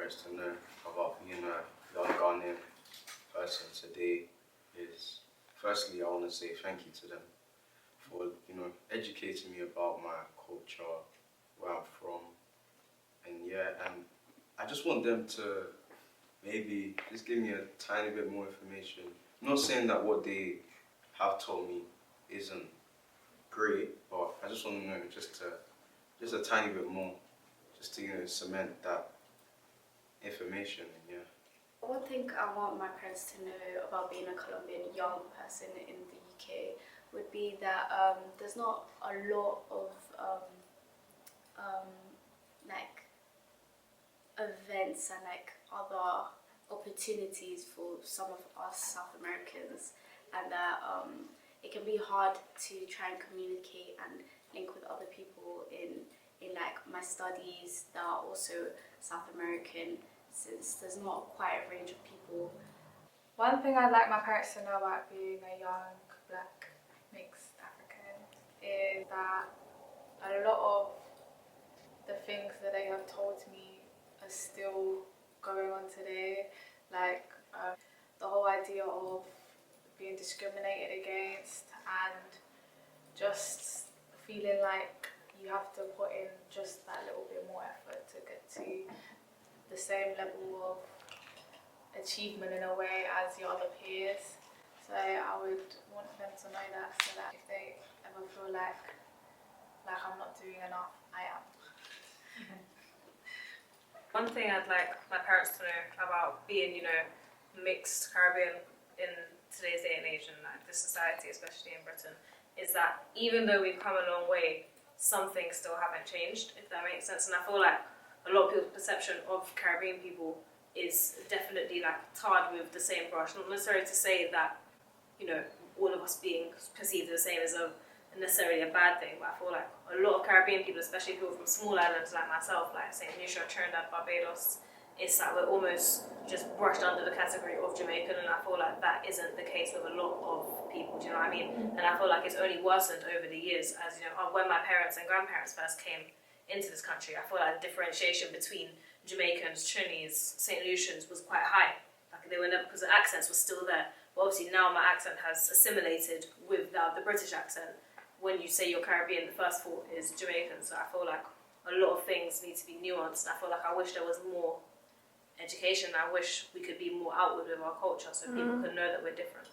parents to know about being a young Ghanaian person today is, firstly, I want to say thank you to them for, educating me about my culture, where I'm from, and I just want them to maybe just give me a tiny bit more information. I'm not saying that what they have told me isn't great, but I just want to know just a tiny bit more, just to cement that information. And yeah. One thing I want my parents to know about being a Colombian young person in the UK would be that there's not a lot of like events and like other opportunities for some of us South Americans, and that it can be hard to try and communicate and link with other people in like my studies that are also South American, since there's not quite a range of people. One thing I'd like my parents to know about being a young black mixed African is that a lot of the things that they have told me are still going on today, like the whole idea of being discriminated against and just feeling like you have to put in just that little bit more effort to get to the same level of achievement in a way as your other peers. So I would want them to know that, so that if they ever feel like I'm not doing enough, I am. One thing I'd like my parents to know about being, mixed Caribbean in today's day and age, and like this society, especially in Britain, is that even though we've come a long way, some things still haven't changed, if that makes sense. And I feel like a lot of people's perception of Caribbean people is definitely like tarred with the same brush. Not necessarily to say that, all of us being perceived the same is necessarily a bad thing, but I feel like a lot of Caribbean people, especially people from small islands like myself, like St. Lucia, Trinidad, Barbados, it's like we're almost just brushed under the category of Jamaican, and I feel like that isn't the case with a lot of people, do you know what I mean? And I feel like it's only worsened over the years, as when my parents and grandparents first came into this country, I feel like the differentiation between Jamaicans, Trinis, St. Lucians was quite high. Like they were never, because the accents were still there. But obviously now my accent has assimilated with the British accent. When you say you're Caribbean, the first thought is Jamaican. So I feel like a lot of things need to be nuanced. I feel like I wish there was more education. I wish we could be more outward with our culture so people could know that we're different.